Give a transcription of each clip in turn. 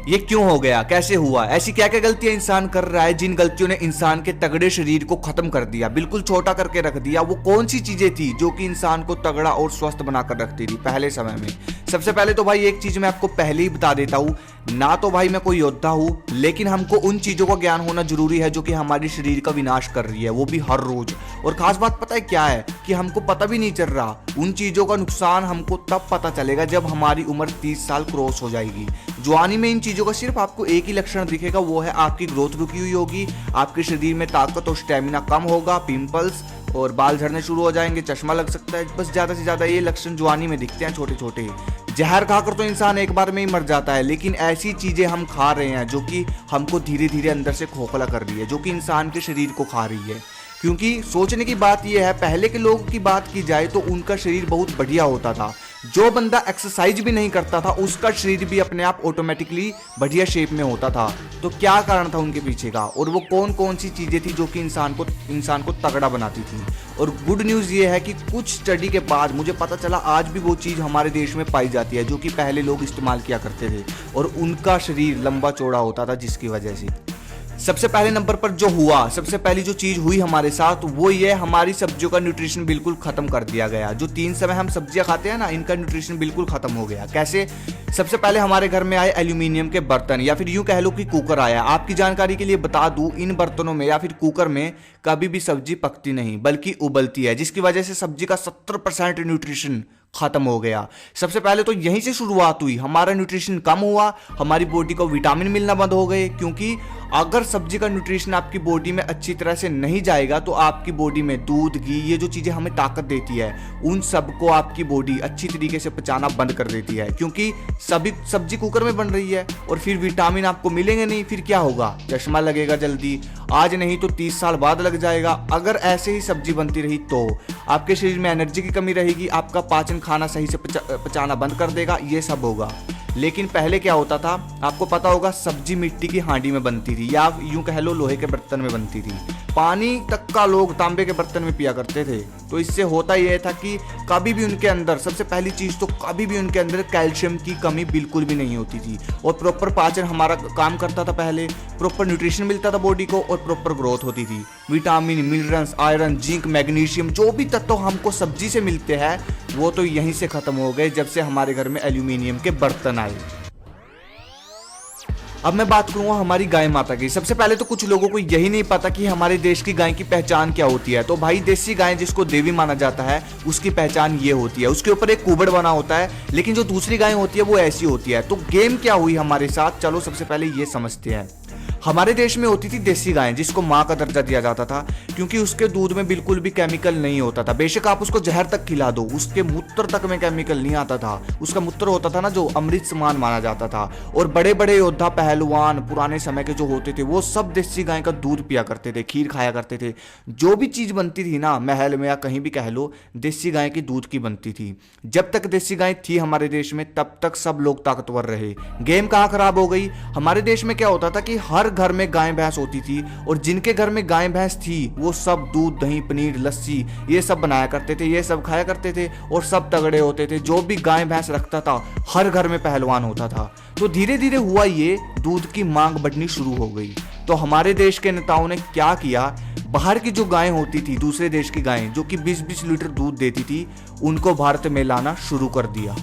ये क्यों हो गया, कैसे हुआ, ऐसी क्या क्या गलतियां इंसान कर रहा है जिन गलतियों ने इंसान के तगड़े शरीर को खत्म कर दिया, बिल्कुल छोटा करके रख दिया। वो कौन सी चीजें थी जो कि इंसान को तगड़ा और स्वस्थ बनाकर रखती थी पहले समय में। सबसे पहले तो भाई एक चीज मैं आपको पहले ही बता देता हूँ, ना तो भाई मैं कोई योद्धा हूँ, लेकिन हमको उन चीजों का ज्ञान होना जरूरी है जो कि हमारे शरीर का विनाश कर रही है, वो भी हर रोज। और खास बात पता है क्या है कि हमको पता भी नहीं चल रहा, उन चीजों का नुकसान हमको तब पता चलेगा जब हमारी उम्र 30 साल क्रॉस हो जाएगी। जवानी में इन चीजों का सिर्फ आपको एक ही लक्षण दिखेगा, वो है आपकी ग्रोथ रुकी हुई होगी, आपके शरीर में ताकत और स्टेमिना कम होगा, पिंपल्स और बाल झड़ने शुरू हो जाएंगे, चश्मा लग सकता है। बस ज्यादा से ज्यादा ये लक्षण जवानी में दिखते हैं, छोटे छोटे। जहर खाकर तो इंसान एक बार में ही मर जाता है, लेकिन ऐसी चीजें हम खा रहे हैं जो कि हमको धीरे धीरे अंदर से खोखला कर रही है, जो कि इंसान के शरीर को खा रही है। क्योंकि सोचने की बात यह है, पहले के लोगों की बात की जाए तो उनका शरीर बहुत बढ़िया होता था। जो बंदा एक्सरसाइज भी नहीं करता था उसका शरीर भी अपने आप ऑटोमेटिकली बढ़िया शेप में होता था। तो क्या कारण था उनके पीछे का, और वो कौन कौन सी चीजें थी जो कि इंसान को तगड़ा बनाती थी। और गुड न्यूज़ ये है कि कुछ स्टडी के बाद मुझे पता चला आज भी वो चीज़ हमारे देश में पाई जाती है जो कि पहले लोग इस्तेमाल किया करते थे, और उनका शरीर लंबा चौड़ा होता था जिसकी वजह से। सबसे पहले नंबर पर जो हुआ, सबसे पहली जो चीज हुई हमारे साथ वो ये, हमारी सब्जियों का न्यूट्रिशन बिल्कुल खत्म कर दिया गया। जो 3 समय हम सब्जियां खाते हैं ना, इनका न्यूट्रिशन बिल्कुल खत्म हो गया। कैसे? सबसे पहले हमारे घर में आए एल्यूमिनियम के बर्तन, या फिर यूं कह लो कि कुकर आया। आपकी जानकारी के लिए बता दूं, इन बर्तनों में या फिर कुकर में कभी भी सब्जी पकती नहीं बल्कि उबलती है, जिसकी वजह से सब्जी का 70% न्यूट्रिशन खत्म हो गया। सबसे पहले तो यहीं से शुरुआत हुई, हमारा न्यूट्रिशन कम हुआ, हमारी बॉडी को विटामिन मिलना बंद हो गए। क्योंकि अगर सब्जी का न्यूट्रिशन आपकी बॉडी में अच्छी तरह से नहीं जाएगा तो आपकी बॉडी में दूध, घी, ये जो चीजें हमें ताकत देती है, उन सबको आपकी बॉडी अच्छी तरीके से पचाना बंद कर देती है। क्योंकि सभी सब्जी कुकर में बन रही है, और फिर विटामिन आपको मिलेंगे नहीं, फिर क्या होगा? चश्मा लगेगा जल्दी, आज नहीं तो 30 साल बाद लग जाएगा। अगर ऐसे ही सब्जी बनती रही तो आपके शरीर में एनर्जी की कमी रहेगी, आपका पाचन खाना सही से पचाना बंद कर देगा, ये सब होगा। लेकिन पहले क्या होता था आपको पता होगा, सब्जी मिट्टी की हांडी में बनती थी, या यूं कह लो लोहे के बर्तन में बनती थी। पानी तक का लोग तांबे के बर्तन में पिया करते थे। तो इससे होता यह था कि कभी भी उनके अंदर, सबसे पहली चीज तो कभी भी उनके अंदर कैल्शियम की कमी बिल्कुल भी नहीं होती थी, और प्रॉपर पाचन हमारा काम करता था पहले, प्रॉपर न्यूट्रिशन मिलता था बॉडी को, और प्रॉपर ग्रोथ होती थी। Vitamin, minerals, iron, zinc, magnesium, जो भी तत्व हमको सब्जी से मिलते हैं वो तो यहीं से खत्म हो गए जब से हमारे घर में एल्यूमिनियम के बर्तन आए। अब मैं बात करूंगा हमारी गाय माता की। सबसे पहले तो कुछ लोगों को यही नहीं पता कि हमारे देश की गाय की पहचान क्या होती है। तो भाई देसी गाय जिसको देवी माना जाता है, उसकी पहचान ये होती है, उसके ऊपर एक कुबड़ बना होता है, लेकिन जो दूसरी गाय होती है वो ऐसी होती है। तो गेम क्या हुई हमारे साथ, चलो सबसे पहले ये समझते हैं। हमारे देश में होती थी देसी गाय जिसको माँ का दर्जा दिया जाता था, क्योंकि उसके दूध में बिल्कुल भी केमिकल नहीं होता था। बेशक आप उसको जहर तक खिला दो, उसके मूत्र तक में केमिकल नहीं आता था। उसका मूत्र होता था ना जो अमृत समान माना जाता था। और बड़े बड़े योद्धा, पहलवान, पुराने समय के जो होते थे वो सब देसी गाय का दूध पिया करते थे, खीर खाया करते थे। जो भी चीज बनती थी ना महल में या कहीं भी कह लो, देसी गाय की दूध की बनती थी। जब तक देसी गाय थी हमारे देश में तब तक सब लोग ताकतवर रहे। गेम कहाँ खराब हो गई, हमारे देश में क्या होता था कि हर घर में गाय भैंस होती थी, और जिनके घर में गाय भैंस थी वो सब दूध, दही, पनीर, लस्सी ये सब बनाया करते थे, ये सब खाया करते थे, और सब तगड़े होते थे। जो भी गाय भैंस रखता था हर घर में पहलवान होता था। तो धीरे धीरे हुआ ये, दूध की मांग बढ़नी शुरू हो गई। तो हमारे देश के नेताओं ने क्या किया, बाहर की जो गायें होती थी, दूसरे देश की गायें जो कि 20-20 लीटर दूध देती थी, उनको भारत में लाना शुरू कर दिया।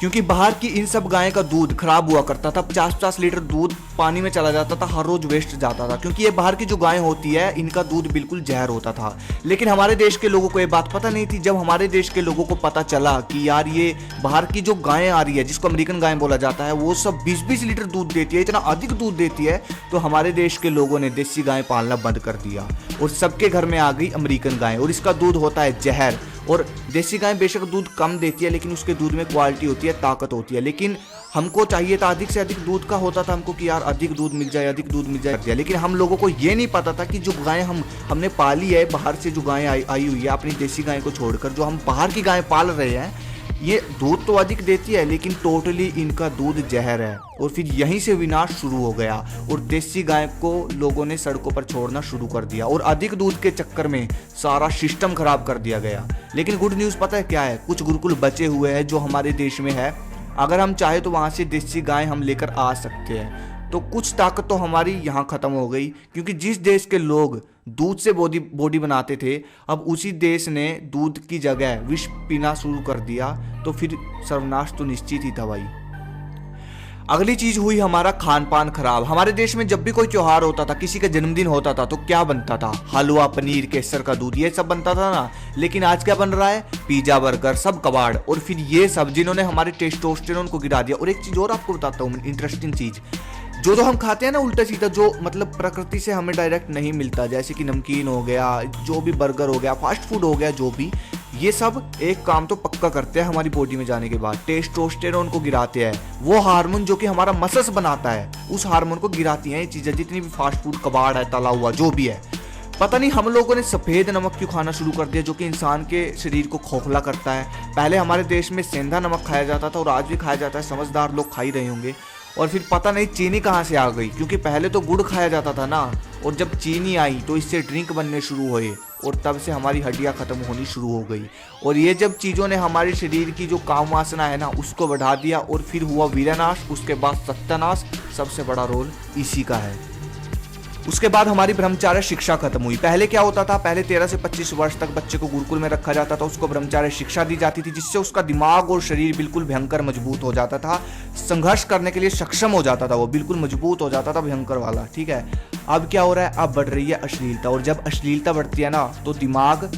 क्योंकि बाहर की इन सब गायों का दूध खराब हुआ करता था, 50-50 लीटर दूध पानी में चला जाता था, हर रोज वेस्ट जाता था। क्योंकि ये बाहर की जो गायें होती है इनका दूध बिल्कुल जहर होता था। लेकिन हमारे देश के लोगों को ये बात पता नहीं थी। जब हमारे देश के लोगों को पता चला कि यार ये बाहर की जो गायें आ रही है, जिसको अमेरिकन गाय बोला जाता है, वो सब 20-20 लीटर दूध देती है, इतना अधिक दूध देती है, तो हमारे देश के लोगों ने देसी गाय पालना बंद कर दिया और सबके घर में आ गई अमेरिकन गाय, और इसका दूध होता है जहर। और देसी गाय बेशक दूध कम देती है, लेकिन उसके दूध में क्वालिटी होती है, ताकत होती है। लेकिन हमको चाहिए था अधिक से अधिक दूध का होता था हमको कि यार अधिक दूध मिल जाए, अधिक दूध मिल जाए। लेकिन हम लोगों को ये नहीं पता था कि जो गाय हमने पाली है, बाहर से जो गाय आई हुई है, अपनी देसी गाय को छोड़कर जो हम बाहर की गाय पाल रहे हैं, ये दूध तो अधिक देती है लेकिन टोटली इनका दूध जहर है। और फिर यहीं से विनाश शुरू हो गया और देसी गाय को लोगों ने सड़कों पर छोड़ना शुरू कर दिया, और अधिक दूध के चक्कर में सारा सिस्टम खराब कर दिया गया। लेकिन गुड न्यूज़ पता है क्या है, कुछ गुरुकुल बचे हुए हैं जो हमारे देश में है, अगर हम चाहे तो वहाँ से देसी गाय हम लेकर आ सकते हैं। तो कुछ ताकत तो हमारी यहाँ ख़त्म हो गई, क्योंकि जिस देश के लोग दूध से बॉडी बनाते थे, अब उसी देश ने दूध की जगह विष पीना शुरू कर दिया, तो फिर सर्वनाश तो निश्चित ही था भाई। अगली चीज हुई हमारा खान पान खराब। हमारे देश में जब भी कोई त्योहार होता था, किसी का जन्मदिन होता था, तो क्या बनता था? हलवा, पनीर, केसर का दूध, ये सब बनता था ना। लेकिन आज क्या बन रहा है? पिज्जा, बर्गर, सब कबाड़। और फिर ये सब जिन्होंने हमारे टेस्टोस्टेरोन को गिरा दिया। और एक चीज और आपको बताता हूँ, इंटरेस्टिंग चीज, जो हम खाते हैं ना उल्टा सीधा, जो मतलब प्रकृति से हमें डायरेक्ट नहीं मिलता, जैसे कि नमकीन हो गया, जो भी बर्गर हो गया, फास्ट फूड हो गया, जो भी, ये सब एक काम तो पक्का करते हैं हमारी बॉडी में जाने के बाद, टेस्टोस्टेरोन को गिराते हैं। वो हार्मोन जो कि हमारा मसल्स बनाता है, उस हार्मोन को गिराती हैं ये चीजें, जितनी भी फास्ट फूड, कबाड़ है, तला हुआ जो भी है। पता नहीं हम लोगों ने सफेद नमक क्यों खाना शुरू कर दिया, जो कि इंसान के शरीर को खोखला करता है। पहले हमारे देश में सेंधा नमक खाया जाता था और आज भी खाया जाता है, समझदार लोग खा ही रहे होंगे। और फिर पता नहीं चीनी कहाँ से आ गई, क्योंकि पहले तो गुड़ खाया जाता था ना, और जब चीनी आई तो इससे ड्रिंक बनने शुरू हुए, और तब से हमारी हड्डियाँ खत्म होनी शुरू हो गई। और ये जब चीज़ों ने हमारे शरीर की जो काम वासना है ना, उसको बढ़ा दिया, और फिर हुआ वीरनाश, उसके बाद सत्यानाश। सबसे बड़ा रोल इसी का है। उसके बाद हमारी ब्रह्मचार्य शिक्षा खत्म हुई। पहले क्या होता था? पहले 13 से 25 वर्ष तक बच्चे को गुरुकुल में रखा जाता था, उसको ब्रह्मचार्य शिक्षा दी जाती थी, जिससे उसका दिमाग और शरीर बिल्कुल भयंकर मजबूत हो जाता था, संघर्ष करने के लिए सक्षम हो जाता था, वो बिल्कुल मजबूत हो जाता था, भयंकर वाला। ठीक है, अब क्या हो रहा है? अब बढ़ रही है अश्लीलता, और जब अश्लीलता बढ़ती है ना, तो दिमाग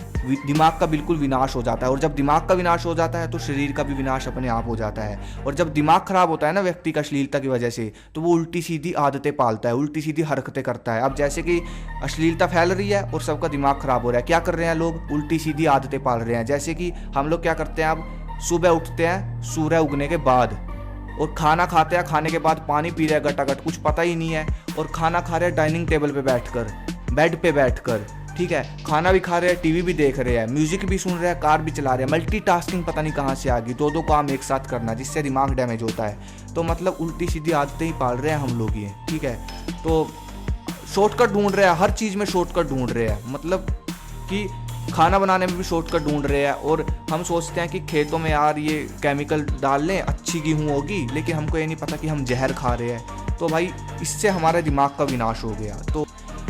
का बिल्कुल विनाश हो जाता है, और जब दिमाग का विनाश हो जाता है तो शरीर का भी विनाश अपने आप हो जाता है। और जब दिमाग खराब होता है ना व्यक्ति का अश्लीलता की वजह से, तो वो उल्टी सीधी आदतें पालता है, उल्टी सीधी हरकतें करता है। अब जैसे कि अश्लीलता फैल रही है और सबका दिमाग खराब हो रहा है, क्या कर रहे हैं लोग? उल्टी सीधी आदतें पाल रहे हैं। जैसे कि हम लोग क्या करते हैं, अब सुबह उठते हैं सूर्य उगने के बाद, और खाना खाते हैं, खाने के बाद पानी पी रहे हैं गटागट, कुछ पता ही नहीं है, और खाना खा रहे हैं डाइनिंग टेबल पे बैठकर, बेड पे बैठकर। ठीक है, खाना भी खा रहे हैं, टीवी भी देख रहे हैं, म्यूजिक भी सुन रहे हैं, कार भी चला रहे हैं। मल्टीटास्किंग पता नहीं कहाँ से आ गई, दो काम एक साथ करना, जिससे दिमाग डैमेज होता है। तो मतलब उल्टी सीधी आदतें ही पाल रहे हैं हम लोग ये। ठीक है, तो शॉर्टकट ढूंढ रहे हैं, हर चीज़ में शॉर्टकट ढूंढ रहे हैं, मतलब कि खाना बनाने में भी शॉर्टकट ढूंढ रहे हैं। और हम सोचते हैं कि खेतों में यार ये केमिकल डाल लें, अच्छी गेहूँ होगी, लेकिन हमको ये नहीं पता कि हम जहर खा रहे हैं। तो भाई इससे हमारे दिमाग का विनाश हो गया। तो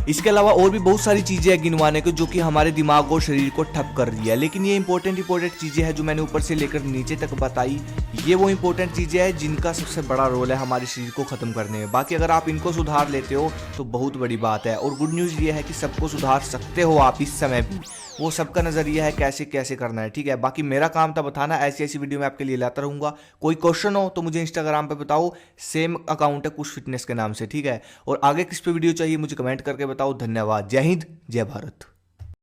इसके अलावा और भी बहुत सारी चीज़ें हैं गिनवाने को, जो कि हमारे दिमाग और शरीर को ठप कर रही है। लेकिन ये इंपॉर्टेंट चीज़ें हैं जो मैंने ऊपर से लेकर नीचे तक बताई, ये वो इंपॉर्टेंट चीज़ें हैं जिनका सबसे बड़ा रोल है हमारे शरीर को ख़त्म करने में। बाकी अगर आप इनको सुधार लेते हो तो बहुत बड़ी बात है। और गुड न्यूज़ ये है कि सबको सुधार सकते हो आप इस समय भी, वो सबका नज़रिया है कैसे कैसे करना है। ठीक है, बाकी मेरा काम था बताना, ऐसी वीडियो मैं आपके लिए लाता रहूँगा। कोई क्वेश्चन हो तो मुझे इंस्टाग्राम पे बताओ, सेम अकाउंट है कुश फिटनेस के नाम से। ठीक है, और आगे किस पे वीडियो चाहिए मुझे कमेंट करके बताओ। धन्यवाद। जय हिंद, जय भारत।